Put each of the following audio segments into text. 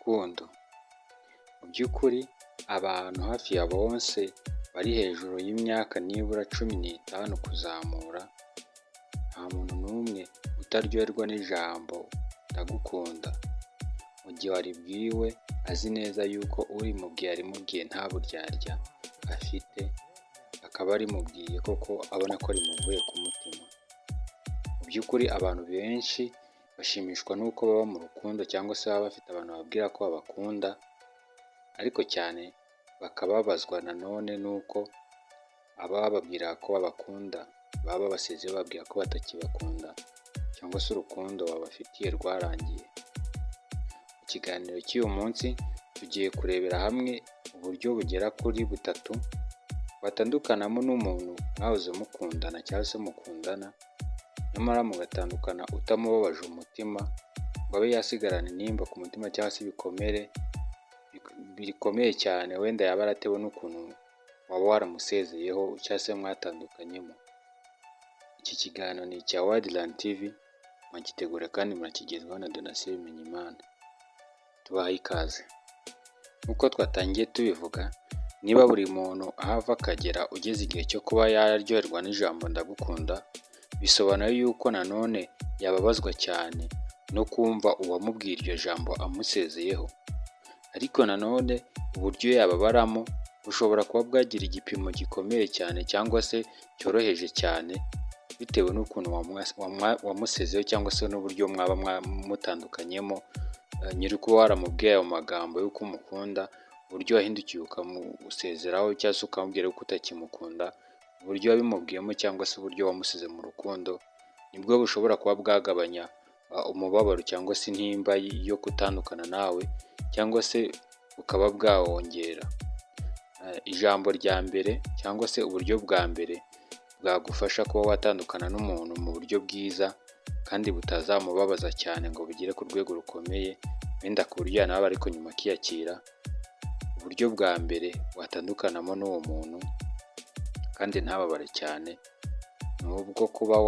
Urukundo. Mu by'ukuri abantu hafi ya bose bari hejuru y'imyaka nibura 15 kuzamura, nta muntu n'umwe utaryoherwa n'ijambo ndagukunda. Mu gihe waribwiwe azi neza yuko urimubwiye arimubwiye nta buryarya afite, akaba arimubwiye koko abona ko rimuvuye ku mutima. Mu by'ukuri abantu benshi bashimishwa n'uko baba mu rukundo cyangwa se baba bafite abantu bababwira ko babakunda, ariko cyane bakababazwa nanone n'uko abababwira ko babakunda baba babasezeye bababwira ko batakibakunda cyangwa se urukundo babafitiye rwarangiye. Mu kiganiro cy'uyu munsi tugiye kurebera hamwe uburyo bugera kuri butatu watandukanamo n'umuntu mwahoze mukundana cyangwa se mukundana, nyamara mugatandukana utamubabaje umutima ngo abe yasigarana intimba ku mutima cyangwa se ibikomere bikomeye cyane wenda yaba yaratewe n'ukuntu waba waramusezeyeho cyangwa se mwatandukanyemo. Iki kiganiro ni icya Wildland TV, mwagitegura kandi murakigezwaho na Donatien Bimenyimana. Tubahaye ikaze. Nk'uko twatangiye tubivuga, niba buri muntu ahava akagera ugeze igihe cyo kuba yaryoherwa n'ijambo ndagukunda, bisobanuye yuko nanone yababazwa cyane no kumva uwamubwira iryo jambo amusezeyeho. Ariko nanone uburyo yababaramo bushobora kuba bwagira igipimo gikomeye cyane cyangwa se cyoroheje cyane, bitewe n'ukuntu wamusezeyeho cyangwa se n'uburyo mwaba mutandukanyemo. Nyiri kuba waramubwiye ayo magambo y'uko umukunda, uburyo wahindukiye ukamusezeraho cyangwa se ukamubwira ko utakimukunda, uburyo wabimubwiyemo cyangwa se uburyo wamusize mu rukundo, nibwo bushobora kuba bwagabanya umubabaro cyangwa se intimba yo gutandukana nawe, cyangwa se bukaba bwawongera. Ijambo rya mbere cyangwa se uburyo bwa mbere bwagufasha kuba watandukana n'umuntu mu buryo bwiza kandi butazamubabaza cyane ngo bigere ku rwego rukomeye wenda ku buryo yanaba ariko nyuma akiyakira. Uburyo bwa mbere watandukanamo n'uwo muntu kandi ntababare cyane ni ubwo kuba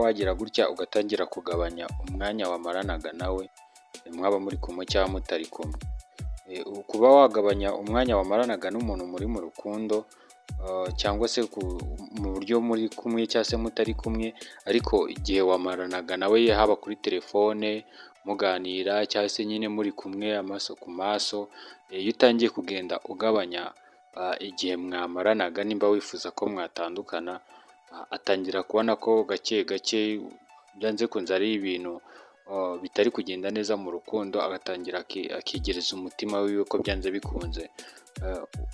wagira gutya ugatangira kugabanya umwanya wamaranaga nawe, mwaba muri kumwe cyangwa mutari kumwe. Kuba wagabanya umwanya wamaranaga n'umuntu muri mu rukundo cyangwa se mu buryo muri kumwe cyangwa se mutari kumwe, ariko igihe wamaranaga nawe haba kuri telefone muganira cyangwa se nyine muri kumwe amaso ku maso, iyo utangiye kugenda ugabanya igihe mwamaranaga, nimba wifuza ko mwatandukana, atangira kubona ko gake gake byanze kunze ari ibintu bitari kugenda neza mu rukundo, agatangira akigereza umutima wiwe ko byanze bikunze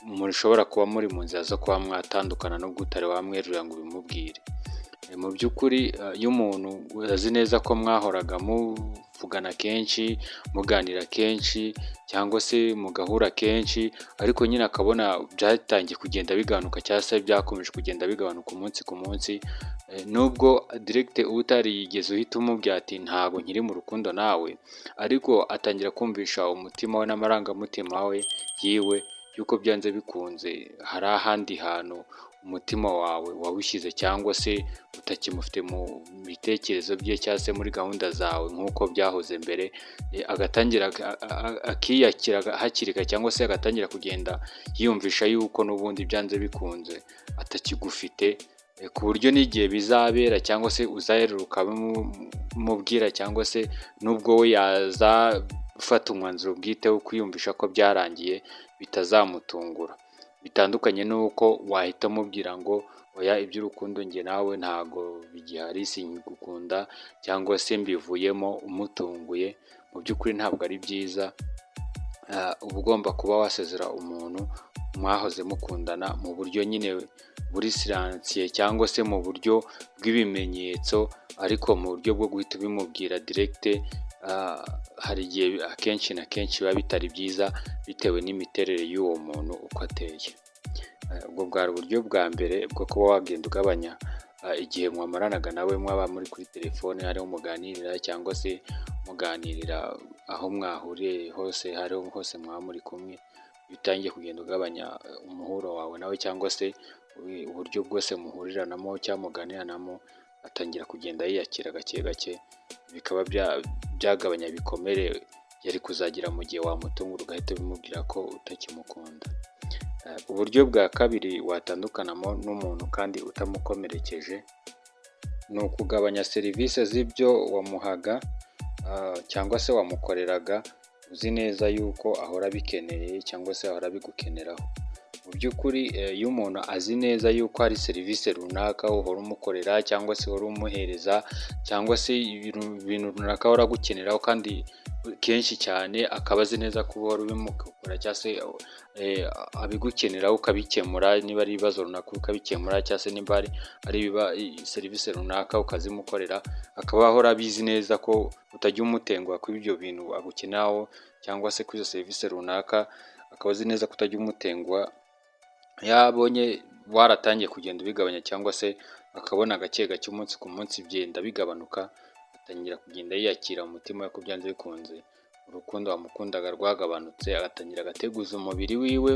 mushobora kuba muri mu nzira zo kuba mwatandukana nubwo utari wamwerurira ngo ubimubwire. Mu by'ukuri iyo umuntu azi neza ko mwahoraga muvugana kenshi, muganira kenshi cyangwa se mugahura kenshi, ariko nyine akabona byatangiye kugenda bigabanuka cyangwa se byakomeje kugenda bigabanuka umunsi ku munsi, nubwo direct uba utarigeze uhita umubwira ati ntabwo nkiri mu rukundo nawe, ariko atangira kumvisha umutima we n'amarangamutima we yiwe yuko byanze bikunze hari ahandi hantu umutima wawe wawushyize cyangwa se utakimufite mu bitekerezo bye cyangwa se muri gahunda zawe nk'uko byahoze mbere. Agatangira akiyakira hakiri kare cyangwa se agatangira kugenda yiyumvisha yuko n'ubundi byanze bikunze atakigufite, ku buryo n'igihe bizabera cyangwa se uzaheruka ukabimubwira cyangwa se n'ubwo we yazafata umwanzuro bwite wo kwiyumvisha ko byarangiye bitazamutungura. Bitandukanye n'uko wahita umubwira ngo oya, iby'urukundo njye nawe ntago bigihari, sinkigukunda cyangwa se mbivuyemo umutunguye. Mu by'ukuri ntabwo ari byiza. Uba ugomba kuba wasezera umuntu mwahoze mukundana mu buryo nyine buri siransiye cyangwa se mu buryo bw'ibimenyetso, ariko mu buryo bwo guhita ubimubwira direct hari igihe akenshi na kenshi biba bitari byiza bitewe n'imiterere y'uwo muntu uko ateye. Ubwo bwari uburyo bwa mbere bwo kuba wagenda ugabanya igihe mwamaranaga nawe, mwaba muri kuri telefone hariho muganirira cyangwa se muganirira aho mwahuriye hose, hariho hose mwaba muri kumwe. Iyo utangiye kugenda ugabanya umuhuro wawe nawe cyangwa se uburyo bwose muhuriranamo cyangwa muganiranamo, atangira kugenda yiyakira gake gake, bikaba byagabanya ibikomere yari kuzagira mu gihe wamutungura ugahita ubimubwira ko utakimukunda. Uburyo bwa kabiri watandukanamo n'umuntu kandi utamukomerekeje ni ukugabanya serivisi z'ibyo wamuhaga cyangwa se wamukoreraga uzi neza yuko ahora abikeneye cyangwa se ahora abigukeneraho. Mu by'ukuri iyo umuntu azi neza yuko hari serivisi runaka uhora umukorera cyangwa se uhora umuhereza cyangwa se ibintu runaka ahora agukeneraho kandi kenshi cyane, akaba azi neza ko uhora ubimukora cyangwa se abigukeneraho ukabikemura, niba ari ibibazo runaka ukabikemura cyangwa se niba ari serivisi runaka ukazimukorera, akaba ahora abizi neza ko utajya umutenguha kuri ibyo bintu agukeneraho cyangwa se kuri izo serivisi runaka, akaba azi neza ko utajya umutenguha. Yabonye waratangiye kugenda ubigabanya cyangwa se akabona gake gake umunsi ku munsi bigenda bigabanuka, atangira kugenda yiyakira mu mutima we ko byanze bikunze urukundo wamukundaga rwagabanutse, agatangira agateguza umubiri wiwe,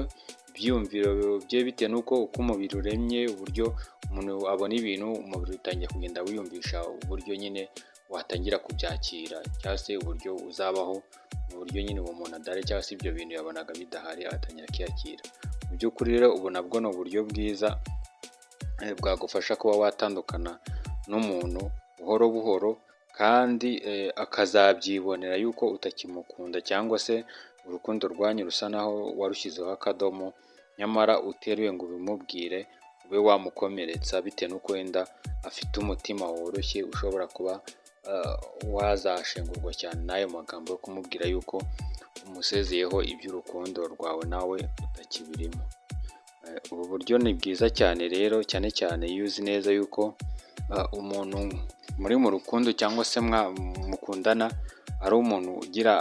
ibyiyumviro bye bitewe n'uko uko umubiri uremye, uburyo umuntu abona ibintu, umubiri utangiye kugenda wiyumvisha uburyo nyine watangira kubyakira cyangwa se uburyo uzabaho mu buryo nyine uwo muntu adahari cyangwa se ibyo bintu yabonaga bidahari agatangira akiyakira. Mu by'ukuri rero ubu nabwo ni uburyo bwiza bwagufasha kuba watandukana n'umuntu buhoro buhoro kandi akazabyibonera yuko utakimukunda cyangwa se urukundo rwanyu rusa naho warushyizeho akadomo, nyamara uteruye ngo ubimubwire ube wamukomeretsa bitewe n'uko wenda afite umutima woroshye ushobora kuba wazashengurwa cyane n'ayo magambo yo kumubwira yuko umusezeyeho iby'urukundo rwawe nawe utakibirimo. Ubu buryo ni bwiza cyane rero, cyane cyane iyo uzi neza yuko umuntu muri mu rukundo cyangwa se mukundana ari umuntu ugira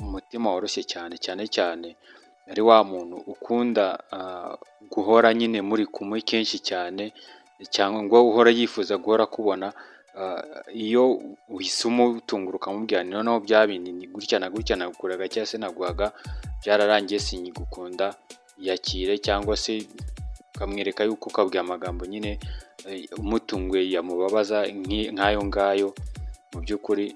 umutima woroshye cyane cyane ari wa muntu ukunda guhora nyine muri kumwe kenshi cyane, cyangwa ngo uhora yifuza guhora kubona. Iyo uhise umutungura ukamubwira noneho bya bindi ni gutya na gutya nagukoraga cyangwa se naguhaga byararangiye sinyigukunda, yakire cyangwa se ukamwereka yuko ukabwira amagambo nyine umutunguye yamubabaza nk'ayo ngayo, mu by'ukuri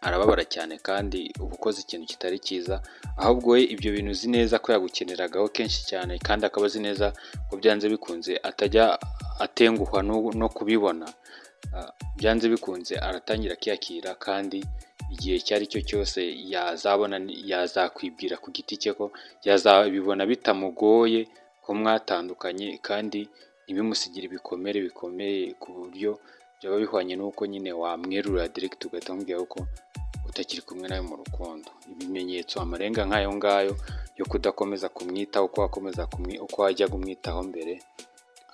arababara cyane kandi uba ukoze ikintu kitari cyiza. Ahubwo we ibyo bintu uzi neza ko yagukeneragaho kenshi cyane kandi akaba azi neza ko byanze bikunze atajya atenguhwa no kubibona, byanze bikunze aratangira akiyakira kandi igihe icyo ari cyo cyose yazabona yazakwibwira ku giti cye ko yazabibona bitamugoye ko mwatandukanye kandi ntibimusigire ibikomere bikomeye ku buryo byaba bihwanye n'uko nyine wamwerurira direct ugahita umubwira ko utakiri kumwe nawe mu rukundo. Ibimenyetso amarenga nk'ayo ngayo yo kudakomeza kumwitaho uko wajyaga umwitaho mbere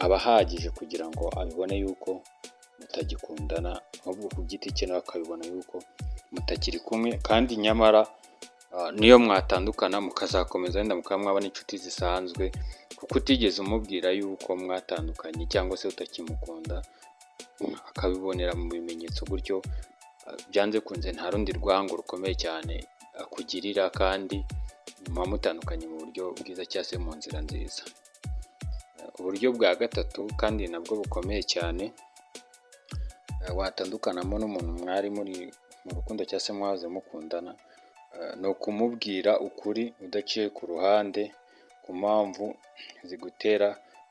aba ahagije kugira ngo abibone yuko mutagikundana, ahubwo ku giti cye nawe akabibona yuko mutakiri kumwe kandi nyamara niyo mwatandukana mukazakomeza wenda mukaba mwaba n'inshuti zisanzwe, kuko utigeze umubwira yuko mwatandukanye cyangwa se utakimukunda, akabibonera mu bimenyetso gutyo byanze kunze nta rundi rwango rukomeye cyane akugirira kandi muba mutandukanye mu buryo bwiza cyangwa se mu nzira nziza. Uburyo bwa gatatu kandi nabwo bukomeye cyane watandukanamo n'umuntu mwari muri mu rukundo cyangwa se mwahoze mukundana, ni ukumubwira ukuri udaciye ku ruhande ku mpamvu zigutera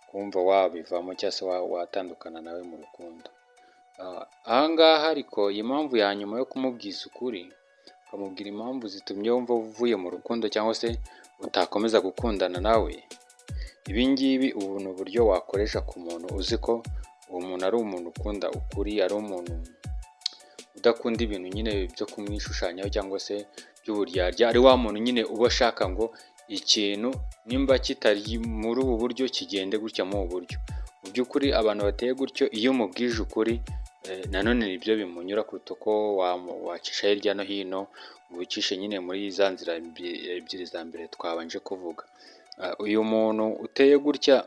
kumva wabivamo cyangwa se watandukana nawe mu rukundo. Aha ngaha ariko iyi mpamvu ya nyuma yo kumubwiza ukuri, ukamubwira impamvu zitumye wumva uvuye mu rukundo cyangwa se utakomeza gukundana nawe, ibi ngibi ubu ni uburyo wakoresha ku muntu uzi ko uwo muntu ari umuntu ukunda ukuri, ari umuntu udakunda ibintu nyine byo kumwishushanyaho cyangwa se by'uburyarya, ari wa muntu nyine uba ashaka ngo ikintu nimba kitari muri ubu buryo kigende gutya mu ubu buryo. Mu by'ukuri abantu bateye gutyo iyo umubwije ukuri nanone nibyo bimunyura kuruta uko wacisha hirya no hino ngo wicishe nyine muri za nzira ebyiri za mbere twabanje kuvuga. Uyu muntu uteye gutya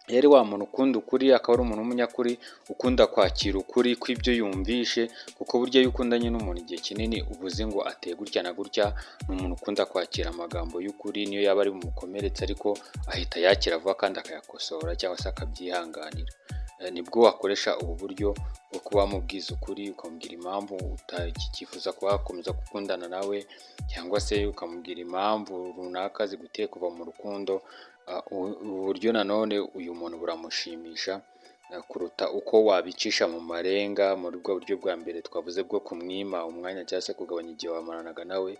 yari wa muntu ukunda ukuri, akaba ari umuntu w'umunyakuri ukunda kwakira ukuri kw'ibyo yumvishe, kuko burya iyo ukundanye n'umuntu igihe kinini uba uzi ngo ateye gutya na gutya, ni umuntu ukunda kwakira amagambo y'ukuri niyo yaba ari bumukomeretse ariko ahita yakira vuba kandi akayakosora cyangwa se akabyihanganira. nibwo wakoresha ubu buryo bwo kuba wamubwiza ukuri, ukamubwira impamvu utakifuza kuba wakomeza gukundana nawe, cyangwa se ukamubwira impamvu runaka ziguteye kuva mu rukundo. Ubu buryo nanone uyu muntu buramushimisha kuruta uko wabicisha mu marenga, muri bwo buryo bwa mbere twavuze bwo kumwima umwanya cyangwa se kugabanya igihe wamaranaga nawe,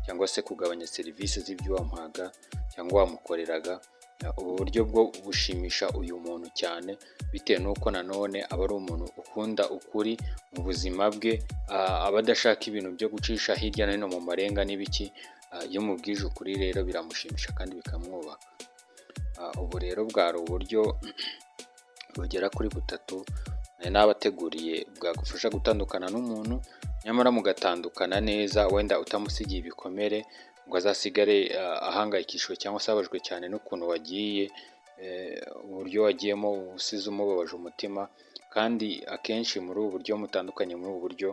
cyangwa se kugabanya serivisi z'ibyo wamuhaga cyangwa wamukoreraga. Ubu buryo bwo bushimisha uyu muntu cyane, bitewe n'uko nanone aba ari umuntu ukunda ukuri mu buzima bwe, aba adashaka ibintu byo gucisha hirya no hino mu marenga n'ibiki. Iyo umubwije ukuri rero biramushimisha kandi bikamwubaka. Ubu rero bwari uburyo bugera kuri butatu nari nabateguriye bwagufasha gutandukana n'umuntu, nyamara mugatandukana neza, wenda utamusigiye ibikomere ngo azasigare ahangayikishijwe cyangwa se ababajwe cyane n'ukuntu wagiye, uburyo wagiyemo usize umubabaje umutima. Kandi akenshi muri ubu buryo mutandukanye, muri ubu buryo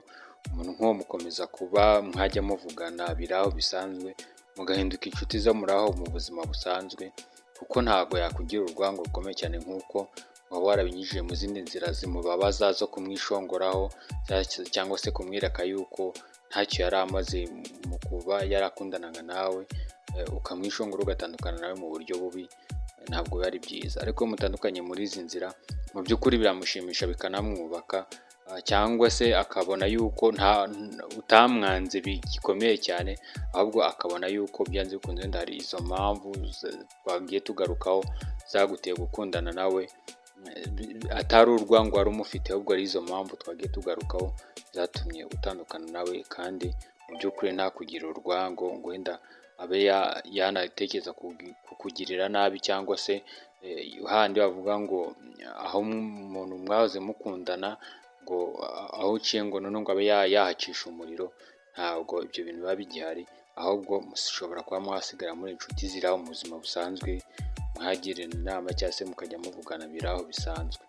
umuntu nk'uwo mukomeza kuba mwajya muvugana biraho bisanzwe, mugahinduka inshuti zo muraho mu buzima busanzwe, kuko ntabwo yakugira urwango rukomeye cyane nk'uko waba warabinyujije mu zindi nzira zimubabaza zo kumwishongoraho, cyangwa se kumwereka yuko ntacyo yari amaze mu kuba yarakundanaga nawe, ukamwishongora ugatandukana nawe mu buryo bubi. Ntabwo biba ari byiza. Ariko mutandukanye muri izi nzira, mu by'ukuri biramushimisha bikanamwubaka, cyangwa se akabona yuko utamwanze bigikomeye cyane, ahubwo akabona yuko byanze bikunze wenda hari izo mpamvu twagiye tugarukaho zaguteye gukundana nawe, atari urwango wari umufite, ahubwo ari izo mpamvu twagiye tugarukaho zatumye utandukana nawe. Kandi mu by'ukuri ntakugira urwango ngo wenda abe yanatekereza kukugirira nabi, cyangwa se handi bavuga ngo aho umuntu mwahoze mukundana ngo aho uciye ngo none ngo abe yahacisha umuriro. Ntabwo ibyo bintu biba bigihari, ahubwo mushobora kuba mwasigara muri inshuti ziraho mu buzima busanzwe, mwagirana inama cyangwa se mukajya muvugana biraho bisanzwe.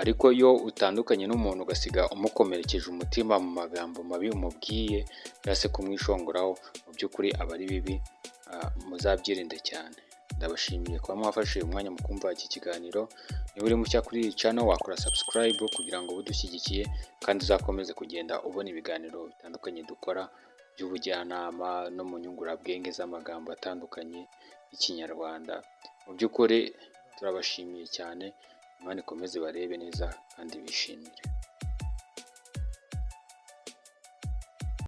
Ariko iyo utandukanye n'umuntu ugasiga umukomerekeje umutima mu magambo mabi umubwiye, cyangwa se kumwishongoraho, mu by'ukuri aba ari bibi. Muzabyirinde cyane. Ndabashimiye kuba mwafashe umwanya mu kumva iki kiganiro. Niba uri mushya kuri iyi channel, wakora subscribe kugira ngo udushyigikiye kandi uzakomeze kugenda ubona ibiganiro bitandukanye dukora by'ubujyanama no mu nyungurabwenge z'amagambo atandukanye y'Ikinyarwanda. Mu by'ukuri turabashimiye cyane. Imana ikomeze barebe neza kandi bishimire.